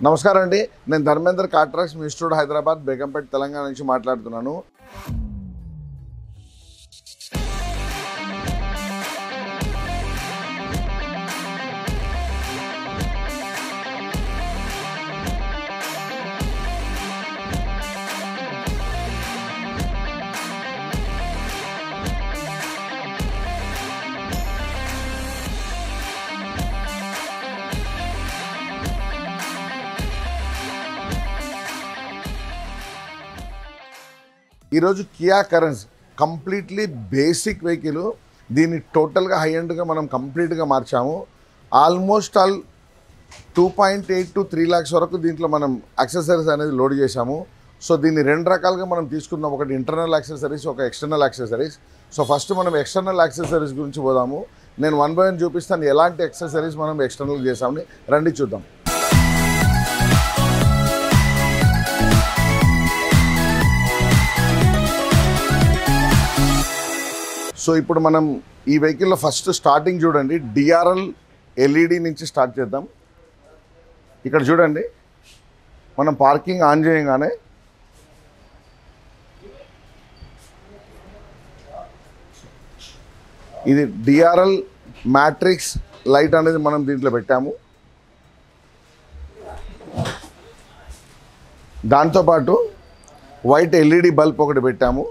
నమస్కారం అండి. నేను ధర్మేందర్ కాట్రాక్స్ మీ స్టూడియో హైదరాబాద్ బేగంపేట తెలంగాణ నుంచి మాట్లాడుతున్నాను. ఈరోజు కియా కరెన్స్ కంప్లీట్లీ బేసిక్ వెహికల్. దీన్ని టోటల్గా హై ఎండ్గా మనం కంప్లీట్గా మార్చాము. ఆల్మోస్ట్ ఆల్ 2.8 to 3 lakhs వరకు దీంట్లో మనం యాక్సెసరీస్ అనేది లోడ్ చేశాము. సో దీన్ని రెండు రకాలుగా మనం తీసుకుందాం. ఒకటి ఇంటర్నల్ యాక్సెసరీస్, ఒక ఎక్స్టర్నల్ యాక్సెసరీస్. సో ఫస్ట్ మనం ఎక్స్టర్నల్ యాక్సెసరీస్ గురించి పోదాము. నేను 1 by 1 చూపిస్తాను ఎలాంటి యాక్సెసరీస్ మనం ఎక్స్టర్నల్ చేసామని. రండి చూద్దాం. సో ఇప్పుడు మనం ఈ వెహికల్లో ఫస్ట్ స్టార్టింగ్ చూడండి, డిఆర్ఎల్ ఎల్ఈడి నుంచి స్టార్ట్ చేద్దాం. ఇక్కడ చూడండి, మనం పార్కింగ్ ఆన్ చేయగానే ఇది డిఆర్ఎల్ మ్యాట్రిక్స్ లైట్ అనేది మనం దీంట్లో పెట్టాము. దాంతోపాటు వైట్ ఎల్ఈడి బల్బ్ ఒకటి పెట్టాము.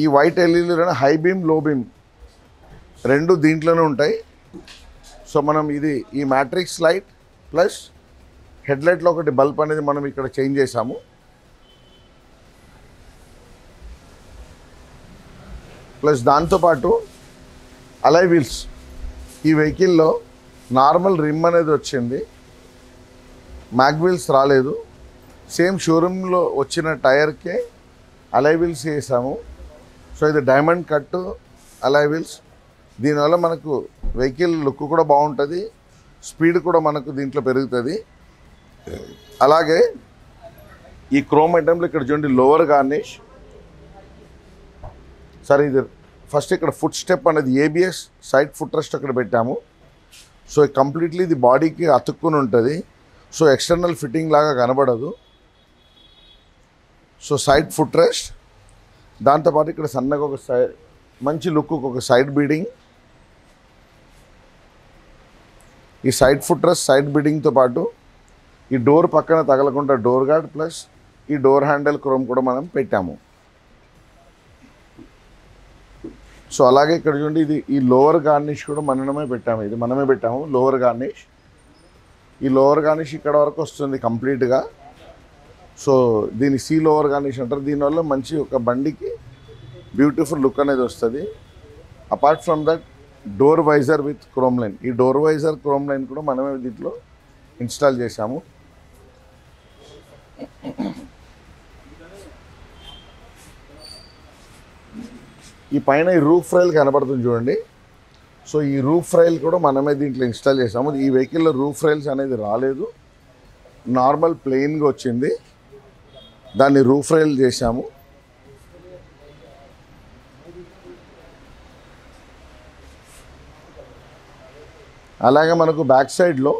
ఈ వైట్ ఎల్ఈడీలోనే హై బీమ్, లో బీమ్ రెండు దీంట్లోనే ఉంటాయి. సో మనం ఇది ఈ మ్యాట్రిక్స్ లైట్ ప్లస్ హెడ్లైట్లో ఒకటి బల్బ్ అనేది మనం ఇక్కడ చేంజ్ చేసాము. ప్లస్ దాంతోపాటు అలాయ్ వీల్స్, ఈ వెహికల్లో నార్మల్ రిమ్ అనేది వచ్చింది, మ్యాగ్ వీల్స్ రాలేదు. సేమ్ షోరూంలో వచ్చిన టైర్కే అలాయ్ వీల్స్ వేసాము. సో ఇది డైమండ్ కట్ అలాయ్ వీల్స్. దీనివల్ల మనకు వెహికల్ లుక్ కూడా బాగుంటుంది, స్పీడ్ కూడా మనకు దీంట్లో పెరుగుతుంది. అలాగే ఈ క్రోమ్ ఐటెంలో ఇక్కడ చూడండి లోవర్ గార్నిష్. సరే ఇది ఫస్ట్ ఇక్కడ ఫుట్ స్టెప్ అనేది ఏబిఎస్ సైడ్ ఫుట్ రెస్ట్ అక్కడ పెట్టాము. సో కంప్లీట్లీ ఇది బాడీకి అతుక్కుని ఉంటుంది. సో ఎక్స్టర్నల్ ఫిట్టింగ్ లాగా కనబడదు. సో సైడ్ ఫుట్ రెస్ట్, దాంతోపాటు ఇక్కడ సన్నగా ఒక సైడ్ మంచి లుక్ ఒక సైడ్ బీడింగ్. ఈ సైడ్ ఫుట్ రెస్ట్ సైడ్ బీడింగ్తో పాటు ఈ డోర్ పక్కన తగలకుండా డోర్ గార్డ్ ప్లస్ ఈ డోర్ హ్యాండిల్ క్రోమ్ కూడా మనం పెట్టాము. సో అలాగే ఇక్కడ చూడండి, ఇది ఈ లోవర్ గార్నిష్ కూడా మనమే పెట్టాము లోవర్ గార్నిష్. ఈ లోవర్ గార్నిష్ ఇక్కడ వరకు వస్తుంది కంప్లీట్గా. సో దీని సీ లోవర్ గార్నిష్ అంటారు. దీనివల్ల మంచి ఒక బండికి బ్యూటిఫుల్ లుక్ అనేది వస్తుంది. Apart from that door visor with chrome line, ఈ డోర్ వైజర్ క్రోమ్ లైన్ కూడా మనమే దీంట్లో ఇన్స్టాల్ చేశాము. ఈ పైన ఈ రూఫ్ రైల్ కనబడుతుంది చూడండి. సో ఈ రూఫ్ రైల్ కూడా మనమే దీంట్లో ఇన్స్టాల్ చేసాము. ఈ వెహికల్లో రూఫ్ రైల్స్ అనేది రాలేదు, నార్మల్ ప్లెయిన్గా వచ్చింది, దాన్ని రూఫ్ రైల్ చేశాము. అలాగే మనకు బ్యాక్ సైడ్లో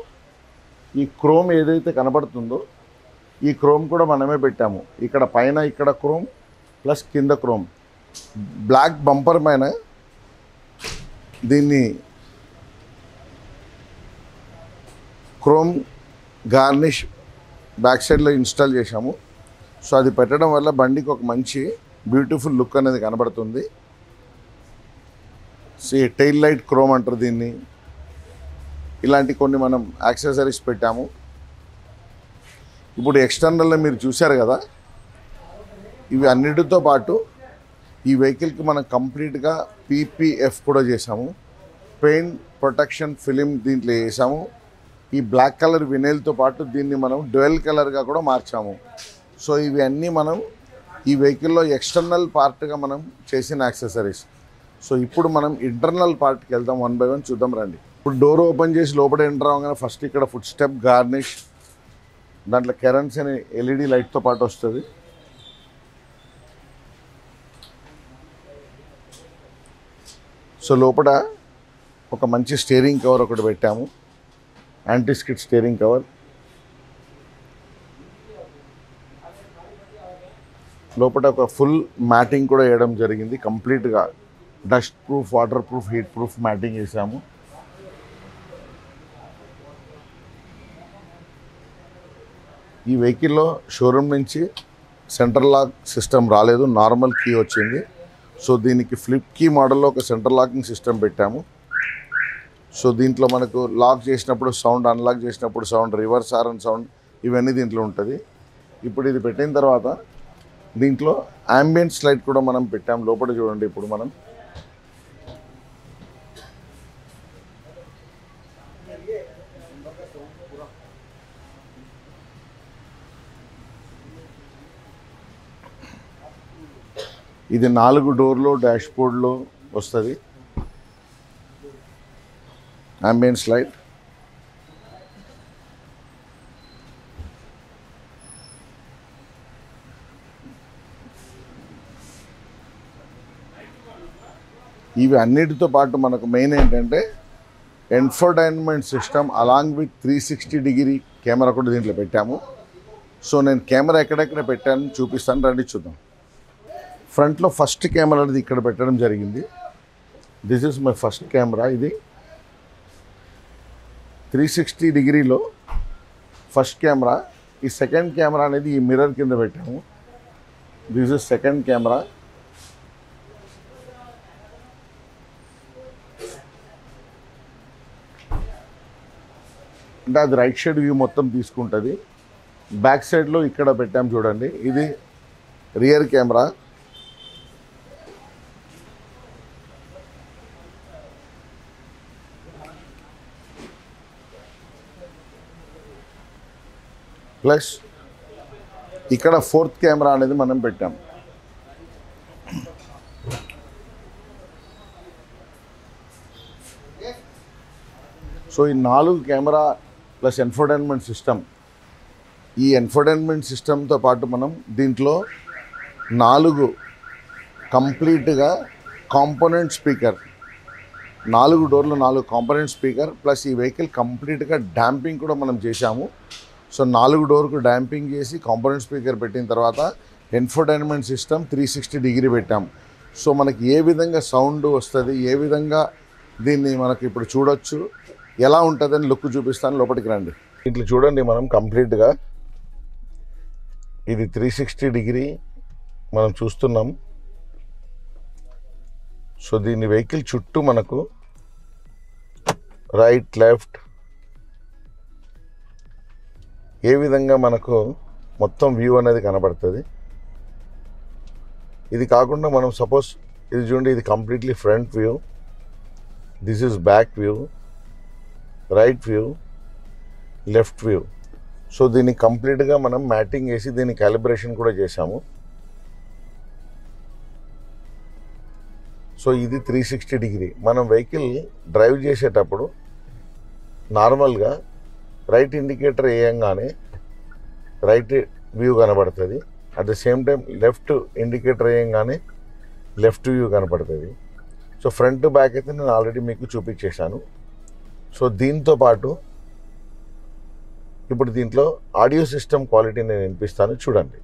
ఈ క్రోమ్ ఏదైతే కనబడుతుందో ఈ క్రోమ్ కూడా మనమే పెట్టాము. ఇక్కడ పైన ఇక్కడ క్రోమ్ ప్లస్ కింద క్రోమ్. బ్లాక్ బంపర్ పైన దీన్ని క్రోమ్ గార్నిష్ బ్యాక్ సైడ్లో ఇన్స్టాల్ చేశాము. సో అది పెట్టడం వల్ల బండికి ఒక మంచి బ్యూటిఫుల్ లుక్ అనేది కనబడుతుంది. టెయిల్ లైట్ క్రోమ్ అంటారు దీన్ని. ఇలాంటి కొన్ని మనం యాక్సెసరీస్ పెట్టాము. ఇప్పుడు ఎక్స్టర్నల్లో మీరు చూశారు కదా, ఇవి అన్నిటితో పాటు ఈ వెహికల్కి మనం కంప్లీట్గా పీపీఎఫ్ కూడా చేసాము. పెయింట్ ప్రొటెక్షన్ ఫిలిం దీంట్లో వేసాము. ఈ బ్లాక్ కలర్ వినైల్తో పాటు దీన్ని మనం డ్యూయల్ కలర్గా కూడా మార్చాము. సో ఇవి అన్నీ మనం ఈ వెహికల్లో ఎక్స్టర్నల్ పార్ట్గా మనం చేసిన యాక్సెసరీస్. సో ఇప్పుడు మనం ఇంటర్నల్ పార్ట్కి వెళ్దాం, 1 by 1 చూద్దాం రండి. ఇప్పుడు డోర్ ఓపెన్ చేసి లోపల ఎంటర్ అవ్వగానే ఫస్ట్ ఇక్కడ ఫుట్ స్టెప్ గార్నిష్, దాంట్లో కెరన్స్ అనే ఎల్ఈడి లైట్తో పాటు వస్తుంది. సో లోపల ఒక మంచి స్టీరింగ్ కవర్ ఒకటి పెట్టాము, యాంటీ స్కిడ్ స్టీరింగ్ కవర్. లోపల ఒక ఫుల్ మ్యాటింగ్ కూడా వేయడం జరిగింది. కంప్లీట్గా dust proof, water proof, heat proof matting వేసాము. ఈ వెహికల్లో షోరూమ్ నుంచి సెంట్రల్ లాక్ సిస్టమ్ రాలేదు, నార్మల్ కీ వచ్చింది. సో దీనికి ఫ్లిప్ కీ మోడల్లో ఒక సెంట్రల్ లాకింగ్ సిస్టమ్ పెట్టాము. సో దీంట్లో మనకు లాక్ చేసినప్పుడు సౌండ్, అన్లాక్ చేసినప్పుడు సౌండ్, రివర్స్ హారన్ సౌండ్ ఇవన్నీ దీంట్లో ఉంటుంది. ఇప్పుడు ఇది పెట్టిన తర్వాత దీంట్లో అంబియన్స్ లైట్ కూడా మనం పెట్టాము. లోపల చూడండి, ఇప్పుడు మనం ఇది 4 డోర్లో డాష్ బోర్డ్లో వస్తుంది అంబియన్స్ లైట్. ఇవి అన్నిటితో పాటు మనకు మెయిన్ ఏంటంటే infotainment system along with 360 degree camera కూడా దీంట్లో పెట్టాము. సో నేను కెమెరా ఎక్కడెక్కడ పెట్టాను చూపిస్తాను, రండి చూద్దాం. ఫ్రంట్లో ఫస్ట్ కెమెరా అనేది ఇక్కడ పెట్టడం జరిగింది. This is my first camera. ఇది 360 డిగ్రీలో ఫస్ట్ కెమెరా. ఈ సెకండ్ కెమెరా అనేది ఈ మిర్రర్ కింద పెట్టాము. This is second camera. అంటే అది రైట్ సైడ్ వ్యూ మొత్తం తీసుకుంటుంది. బ్యాక్ సైడ్లో ఇక్కడ పెట్టాం చూడండి, ఇది రియర్ కెమెరా. ప్లస్ ఇక్కడ ఫోర్త్ కెమెరా అనేది మనం పెట్టాం. సో ఈ 4 కెమెరా ప్లస్ ఇన్ఫోటైన్మెంట్ సిస్టమ్. ఈ ఇన్ఫోటైన్మెంట్ సిస్టమ్తో పాటు మనం దీంట్లో 4 కంప్లీట్గా కాంపోనెంట్ స్పీకర్, 4 డోర్లు 4 కాంపోనెంట్ స్పీకర్ ప్లస్ ఈ వెహికల్ కంప్లీట్గా డాంపింగ్ కూడా మనం చేశాము. సో 4 డోర్కు డాంపింగ్ చేసి కాంపోనెంట్ స్పీకర్ పెట్టిన తర్వాత ఇన్ఫోటైన్మెంట్ సిస్టమ్ 360 డిగ్రీ పెట్టాం. సో మనకి ఏ విధంగా సౌండ్ వస్తుంది, ఏ విధంగా దీన్ని మనకి ఇప్పుడు చూడొచ్చు, ఎలా ఉంటుందని లుక్ చూపిస్తాను. లోపలికి రండి. ఇట్లా చూడండి, మనం కంప్లీట్గా ఇది 360 డిగ్రీ మనం చూస్తున్నాం. సో దీని వెహికల్ చుట్టూ మనకు రైట్, లెఫ్ట్ ఏ విధంగా మనకు మొత్తం వ్యూ అనేది కనబడుతుంది. ఇది కాకుండా మనం సపోజ్ ఇది చూడండి, ఇది completely front view, this is back view, right view, left view. So దీన్ని కంప్లీట్గా మనం మ్యాటింగ్ వేసి దీన్ని క్యాలిబ్రేషన్ కూడా చేశాము. సో ఇది 360 డిగ్రీ. మనం వెహికల్ డ్రైవ్ చేసేటప్పుడు నార్మల్గా రైట్ ఇండికేటర్ వేయంగానే రైట్ వ్యూ కనబడుతుంది. At the same time left indicator వేయంగానే లెఫ్ట్ వ్యూ కనబడుతుంది. సో ఫ్రంట్ బ్యాక్ అయితే నేను ఆల్రెడీ మీకు చూపించేశాను. సో దీంతో పాటు ఇప్పుడు దీంట్లో ఆడియో సిస్టమ్ క్వాలిటీ నేను వినిపిస్తాను, చూడండి.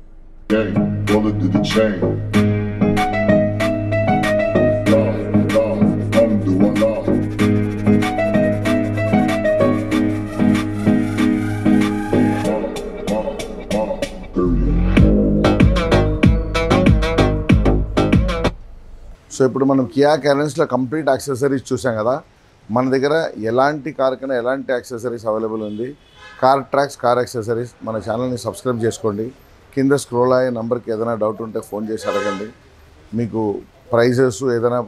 సో ఇప్పుడు మనం కియా క్యారెన్స్లో కంప్లీట్ యాక్సెసరీస్ చూసాం కదా. మన దగ్గర ఎలాంటి కార్ కన్నా ఎలాంటి యాక్సెసరీస్ అవైలబుల్ ఉంది. Car tracks, car accessories. మన ఛానల్ని సబ్స్క్రైబ్ చేసుకోండి. కింద స్క్రోల్ అయ్యే నెంబర్కి ఏదైనా డౌట్ ఉంటే ఫోన్ చేసి అడగండి. మీకు ప్రైజెస్, ఏదైనా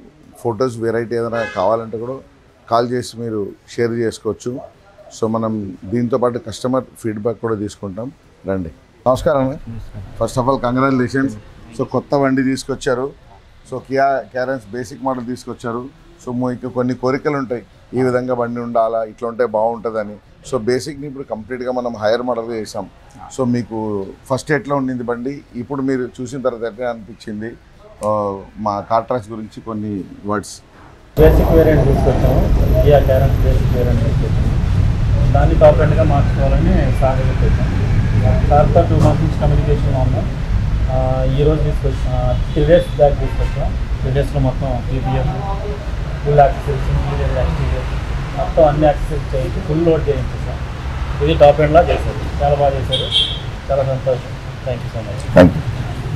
ఫొటోస్, వెరైటీ ఏదైనా కావాలంటే కూడా కాల్ చేసి మీరు షేర్ చేసుకోవచ్చు. సో మనం దీంతో పాటు కస్టమర్ ఫీడ్బ్యాక్ కూడా తీసుకుంటాం. రండి. నమస్కారం. First of all congratulations. So కొత్త బండి తీసుకొచ్చారు. So Kia Carens basic model తీసుకొచ్చారు. సో మీకు కొన్ని కోరికలు ఉంటాయి, ఈ విధంగా బండి ఉండాలా, ఇట్లా ఉంటే బాగుంటుందని. సో బేసిక్ని ఇప్పుడు కంప్లీట్గా మనం హైయర్ మోడల్గా చేసాం. సో మీకు ఫస్ట్ ఎట్లా ఉండింది బండి, ఇప్పుడు మీరు చూసిన తర్వాత ఎట్లా అనిపించింది, మా కార్ ట్రాక్స్ గురించి కొన్ని వర్డ్స్. బేసిక్ వేరియంట్ తీసుకొచ్చాము, కియా క్యారెన్స్ బేసిక్ వేరియంట్ తీసుకొచ్చాము. దాన్ని టాప్ ఎండ్గా మార్చుకోవాలని సార్ చెప్పాము. సార్తో 2 months నుంచి కమ్యూనికేషన్లో ఉన్నాం. ఈరోజు తీసుకొచ్చిన 3 days బ్యాక్ తీసుకొచ్చాం. 3 daysలో మొత్తం PPF full accessories interior exterior మొత్తం అన్ని యాక్సెసరీస్ చేయించి ఫుల్ లోడ్ చేయించేసాం. ఇది టాప్ ఎండ్లా చేశారు, చాలా బాగా చేశారు, చాలా సంతోషం. Thank you so much. Thank you.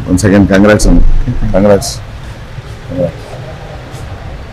Once again congrats.